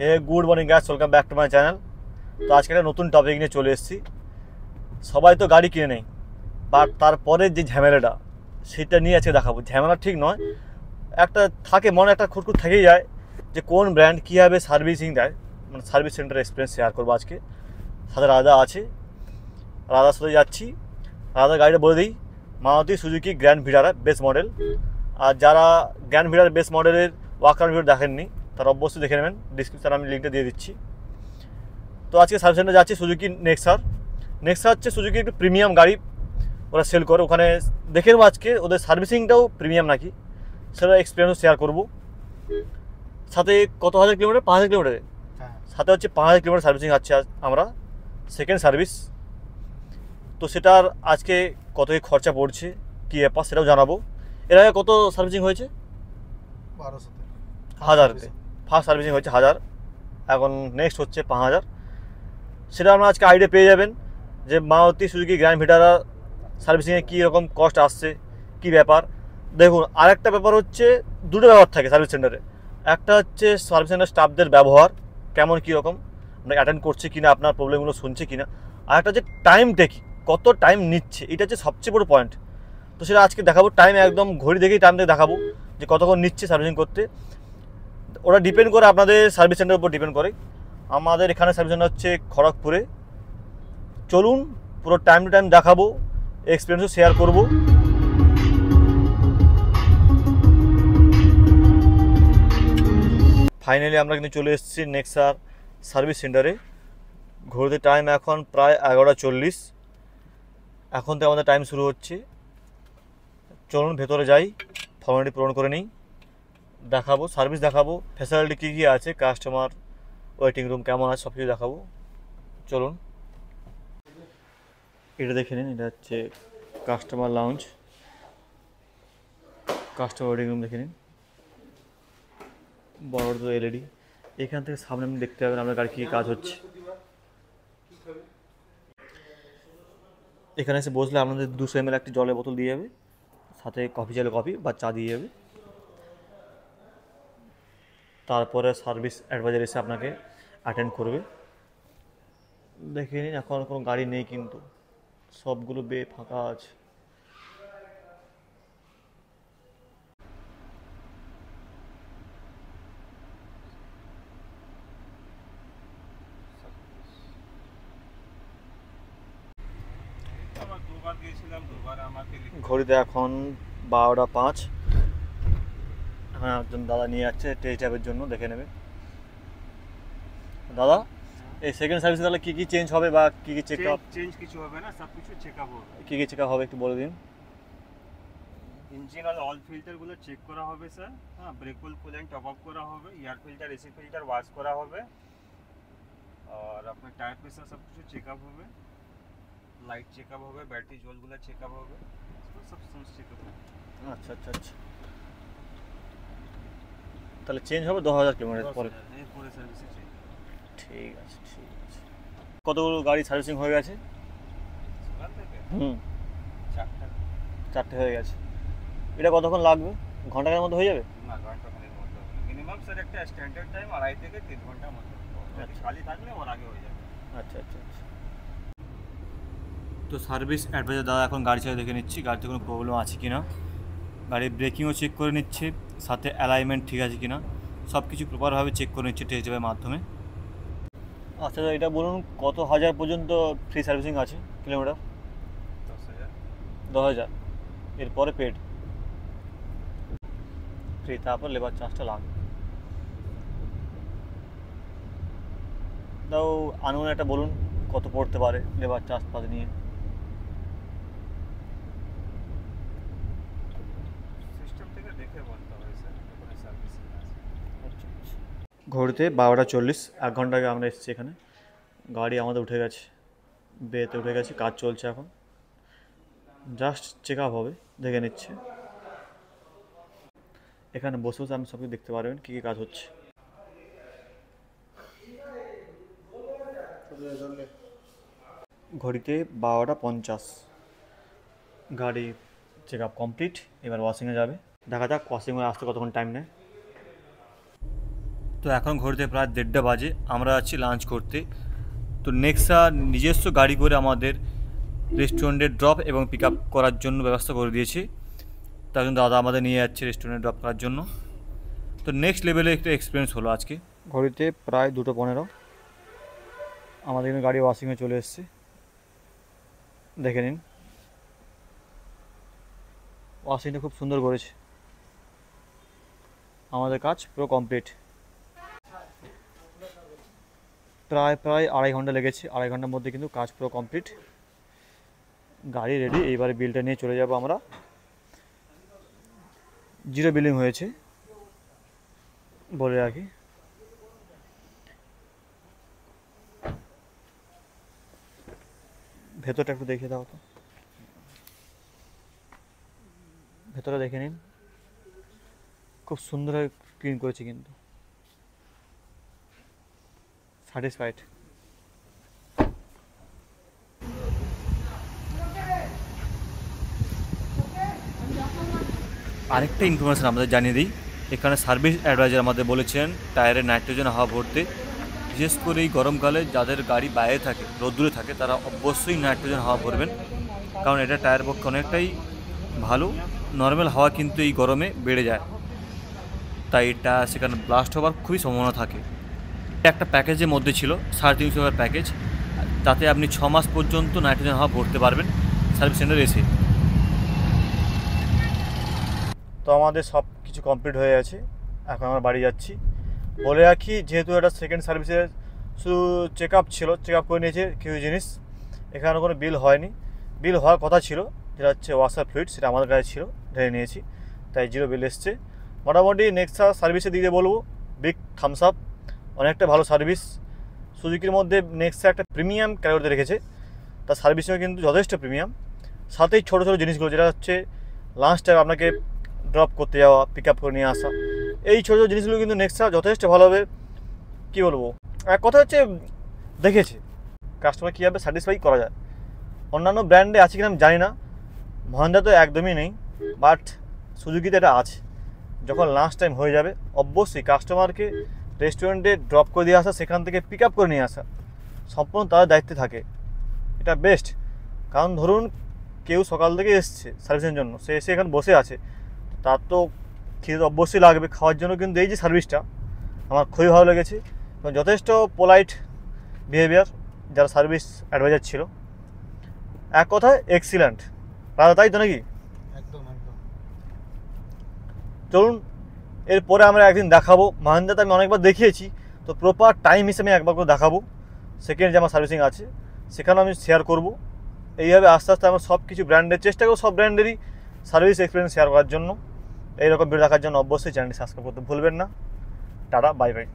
Hey good morning guys, welcome back to my channel. তো আজকে একটা নতুন টপিক নিয়ে চলে এসেছি। সবাই তো গাড়ি কিনে নেয়, বাট তারপরে যে ঝামেলাটা সেটা নিয়ে আজকে দেখাবো। ঝামেলা ঠিক নয়, একটা থাকে মনে, একটা খুঁতখুঁত থেকেই যায় যে কোন ব্র্যান্ড কীভাবে সার্ভিসিং দেয়, মানে সার্ভিস সেন্টার এক্সপিরিয়েন্স শেয়ার করবো আজকে। সাথে রাজা আছে, রাজার সাথে যাচ্ছি। রাজার গাড়িটা বলে দিই, Maruti Suzuki grand Vitara base model. আর যারা গ্র্যান্ড ভিটার বেস মডেলের ওয়াকআউট ভিডিও দেখেননি তারা অবশ্যই দেখে নেবেন, ডিসক্রিপশানে আমি লিঙ্কটা দিয়ে দিচ্ছি। তো আজকে সার্ভিস সেন্টারে যাচ্ছি সুজুকি নেক্সার। নেক্সার হচ্ছে সুজুকি একটু প্রিমিয়াম গাড়ি ওরা সেল করে, ওখানে দেখে নেবো আজকে ওদের সার্ভিসিংটাও প্রিমিয়াম নাকি, সেটা এক্সপিরিয়েন্সও শেয়ার করবো। সাথে কত হাজার কিলোমিটার, 5,000 কিলোমিটারে, সাথে হচ্ছে 5,000 কিলোমিটার সার্ভিসিং আছে আমরা, সেকেন্ড সার্ভিস। তো সেটার আজকে কত কি খরচা পড়ছে, কী ব্যাপার সেটাও জানাবো। এর আগে কত সার্ভিসিং হয়েছে? 1,000তে ফার্স্ট সার্ভিসিং হচ্ছে 1,000, এখন নেক্সট হচ্ছে 5,000। সেটা আমরা আজকে আইডিয়া পেয়ে যাবেন যে মারুতি সুজুকি গ্র্যান্ড ভিটারা সার্ভিসিংয়ে কী রকম কস্ট আসছে, কী ব্যাপার। দেখুন, আরেকটা ব্যাপার হচ্ছে, দুটো ব্যাপার থাকে সার্ভিস সেন্টারে। একটা হচ্ছে সার্ভিস সেন্টার স্টাফদের ব্যবহার কেমন, কী রকম আপনাকে অ্যাটেন্ড করছে কিনা, আপনার প্রবলেমগুলো শুনছে কিনা। আর একটা হচ্ছে টাইম টেকিং, কত টাইম নিচ্ছে, এটা হচ্ছে সবচেয়ে বড় পয়েন্ট। তো সেটা আজকে দেখাবো, টাইম একদম ঘড়ি দেখেই টাইম দেখে দেখাবো যে কতক্ষণ নিচ্ছে সার্ভিসিং করতে। ওরা ডিপেন্ড করে আপনাদের সার্ভিস সেন্টারের উপর ডিপেন্ড করে। আমাদের এখানে সার্ভিস সেন্টার হচ্ছে খড়গপুরে। চলুন পুরো টাইম টু টাইম দেখাবো, এক্সপিরিয়েন্সও শেয়ার করব। ফাইনালি আমরা কিন্তু চলে এসেছি নেক্সার সার্ভিস সেন্টারে। ঘড়িতে টাইম এখন প্রায় 11:40, এখন থেকে আমাদের টাইম শুরু হচ্ছে। চলুন ভেতরে যাই, ফর্মালিটি পূরণ করে নিই, দেখাবো সার্ভিস, দেখাবো ফ্যাসিলিটি কী কী আছে, কাস্টমার ওয়েটিং রুম কেমন আছে, সব কিছু দেখাবো। চলুন এটা দেখে নিন, এটা হচ্ছে customer lounge, customer waiting room দেখে নিন, বড় বড় এলইডি। এখান থেকে সামনে আপনি দেখতে পাবেন আপনার গাড়ি কী কাজ হচ্ছে। এখানে এসে বসলে আপনাদের 200 ml একটি জলের বোতল দিয়ে যাবে, সাথে কফি চাইলে কফি বা চা দিয়ে যাবে। তারপরে সার্ভিস অ্যাডভাইজার এসে আপনাকে অ্যাটেন্ড করবে। দেখে নিন, এখন কোনো গাড়ি নেই কিন্তু, সবগুলো ফাঁকা আছে। ঘড়িতে এখন 12:05। হ্যাঁ, একজন দাদা নিয়ে যাচ্ছে টেস্ট ড্রাইভের জন্য, দেখে নেবে। দাদা, এই সেকেন্ড সার্ভিসে তাহলে কী কী চেঞ্জ হবে বা কী কী চেক আপ? চেঞ্জ কিছু হবে না, সব কিছু চেক আপ হবে। কী কী চেক আপ হবে একটু বলে দিন। ইঞ্জিন আর অয়েল ফিল্টারগুলো চেক করা হবে স্যার। হ্যাঁ, break well coolant top up করা হবে, air filter AC filter wash করা হবে, আর আপনার টায়ার প্রেসার সব কিছু চেক আপ হবে, লাইট চেক আপ হবে, ব্যাটারি জলগুলো চেক আপ হবে, সব সমস্ত চেক আপ হবে। আচ্ছা আচ্ছা আচ্ছা, তাহলে চেঞ্জ হবে 10,000 কিলোমিটার পরে? পরে সার্ভিসে চেক। ঠিক আছে ঠিক আছে। কতগুলো গাড়ি সার্ভিসিং হয়ে গেছে? সকাল থেকে হুম, 4টে 4টা হয়ে গেছে। এটা কতক্ষণ লাগবে, ঘন্টার মধ্যে হয়ে যাবে? না, ঘন্টাখানেক মধ্যে হবে মিনিমাম স্যার। একটা স্ট্যান্ডার্ড টাইম 2.5 থেকে 3 ঘন্টার মধ্যে। খালি থাকলে ওর আগে হয়ে যাবে। আচ্ছা আচ্ছা আচ্ছা। তো সার্ভিস অ্যাডভাইজার দাদা এখন গাড়ি চালিয়ে দেখে নিচ্ছি গাড়িতে কোনো প্রবলেম আছে কি না, গাড়ির ব্রেকিংও চেক করে নিচ্ছে, সাথে অ্যালাইনমেন্ট ঠিক আছে কি না, সব কিছু প্রপারভাবে চেক করে নিচ্ছে টেস্ট ড্রাইভের মাধ্যমে। আচ্ছা, এটা বলুন কত হাজার পর্যন্ত ফ্রি সার্ভিসিং আছে কিলোমিটার? 10,000। 10,000, এরপরে পেড ফ্রি, তারপর লেবার চার্জটা লাগবে। তাও আনুন একটা বলুন কত পড়তে পারে লেবার চার্জ পাতে নিয়ে। সিস্টেম থেকে দেখে বলতে হবে স্যার, কোনো সার্ভিসিং আছে। আচ্ছা আচ্ছা। ঘড়িতে 12:40, 1 ঘন্টা আগে আমরা এসেছি এখানে। গাড়ি আমাদের উঠে গেছে, বেতে উঠে গেছে, কাজ চলছে এখন, জাস্ট চেক আপ হবে, দেখে নিচ্ছে। এখানে বসে বসে আপনি সব কিছু দেখতে পারবেন কী কী কাজ হচ্ছে। ঘড়িতে 12:50, গাড়ি চেক আপ কমপ্লিট, এবার ওয়াশিংয়ে যাবে। দেখা যাক ওয়াশিংয়ে আসতে কতক্ষণ টাইম নেয়। তো এখন ঘড়িতে প্রায় 1:30 বাজে, আমরা আছি লাঞ্চ করতে। তো নেক্সা নিজস্ব গাড়ি করে আমাদের রেস্টুরেন্টে ড্রপ এবং পিক আপ করার জন্য ব্যবস্থা করে দিয়েছে। তার জন্য দাদা আমাদের নিয়ে যাচ্ছে রেস্টুরেন্টে ড্রপ করার জন্য। তো নেক্সট লেভেলে একটা এক্সপিরিয়েন্স হলো আজকে। ঘড়িতে প্রায় 2:15 আমাদের এখানে গাড়ি ওয়াশিংয়ে চলে এসেছে, দেখে নিন। ওয়াশিংটা খুব সুন্দর করেছে, আমাদের কাজ পুরো কমপ্লিট। প্রায় 2.5 ঘন্টা লেগেছে, 2.5 ঘন্টার মধ্যে কিন্তু কাজ পুরো কমপ্লিট, গাড়ি রেডি। এইবারে বিলটা নিয়ে চলে যাব আমরা। 0 বিলিং হয়েছে বলে রাখি। ভেতরটা একটু দেখিয়ে দাও তো, ভেতরে দেখে নিন, খুব সুন্দরভাবে ক্লিন করেছি, কিন্তু স্যাটিসফাইড। আরেকটা ইনফরমেশান আমাদের জানিয়ে দিই, এখানে সার্ভিস অ্যাডভাইজার আমাদের বলেছেন টায়ারে নাইট্রোজেন হাওয়া ভরতে। বিশেষ করে এই গরমকালে যাদের গাড়ি বাইরে থাকে, রোদ্দুরে থাকে, তারা অবশ্যই নাইট্রোজেন হাওয়া ভরবেন, কারণ এটা টায়ার পক্ষে অনেকটাই ভালো। নর্মাল হাওয়া কিন্তু এই গরমে বেড়ে যায়, তাই এটা সেখানে ব্লাস্ট হওয়ার খুবই সম্ভাবনা থাকে। একটা প্যাকেজের মধ্যে ছিল 350 টাকার প্যাকেজ, তাতে আপনি 6 মাস পর্যন্ত নাইট্রোজেন হাওয়া ভরতে পারবেন সার্ভিস সেন্টারে এসে। তো আমাদের সব কিছু কমপ্লিট হয়ে গেছে, এখন আমরা বাড়ি যাচ্ছি। বলে রাখি, যেহেতু এটা সেকেন্ড সার্ভিসের শুধু চেক আপ ছিল, চেক আপ করে নিয়েছে কিছু জিনিস, এখানে কোনো বিল হয়নি। বিল হওয়ার কথা ছিল, যেটা হচ্ছে ওয়াশার ফ্লুইড, সেটা আমাদের কাছে ছিল, ঢেলে নিয়েছি, তাই 0 বিল এসছে। মোটামুটি নেক্সা সার্ভিসের দিকে বলবো বিগ থামস আপ, অনেকটা ভালো সার্ভিস। সুজুকির মধ্যে নেক্সা একটা প্রিমিয়াম ক্যাটাগরিতে রেখেছে, তার সার্ভিসিংও কিন্তু যথেষ্ট প্রিমিয়াম। সাথেই ছোটো ছোটো জিনিসগুলো, যেটা হচ্ছে লাঞ্চ টাইম আপনাকে ড্রপ করতে যাওয়া, পিক আপ করে নিয়ে আসা, এই ছোটো ছোটো জিনিসগুলো কিন্তু নেক্সা যথেষ্ট ভালোভাবে, কী বলবো, এক কথা হচ্ছে দেখেছে কাস্টমার কীভাবে স্যাটিসফাই করা যায়। অন্যান্য ব্র্যান্ডে আছে কিনা আমি জানি না, মহিন্দ্রা তো একদমই নেই, বাট সুজুকিতে এটা আছে। যখন লাঞ্চ টাইম হয়ে যাবে, অবশ্যই কাস্টমারকে রেস্টুরেন্টে ড্রপ করে দিয়ে আসা, সেখান থেকে পিক আপ করে নিয়ে আসা সম্পূর্ণ তাদের দায়িত্বে থাকে। এটা বেস্ট, কারণ ধরুন কেউ সকাল থেকে এসছে সার্ভিসের জন্য, সে এসে এখানে বসে আছে, তার তো খিদে অবশ্যই লাগবে, খাওয়ার জন্য। কিন্তু এই যে সার্ভিসটা আমার খুবই ভালো লেগেছে, এবং যথেষ্ট পোলাইট বিহেভিয়ার যারা সার্ভিস অ্যাডভাইজার ছিল, এক কথায় এক্সিলেন্ট। দাদা তাই তো নাকি? একদম একদম। চলুন এরপরে আমরা একদিন দেখাবো, মহিন্দ্রাতে আমি অনেকবার দেখিয়েছি, তো প্রপার টাইম হিসেবে একবার করে দেখাবো। সেকেন্ড যে আমার সার্ভিসিং আছে সেখানেও আমি শেয়ার করব। এইভাবে আস্তে আস্তে আমরা সব কিছু ব্র্যান্ডের চেষ্টা করবো, সব ব্র্যান্ডেরই সার্ভিস এক্সপিরিয়েন্স শেয়ার করার জন্য। এইরকম ভিডিও দেখার জন্য অবশ্যই চ্যানেলটি সাবস্ক্রাইব করতে ভুলবেন না। Tata, bye bye.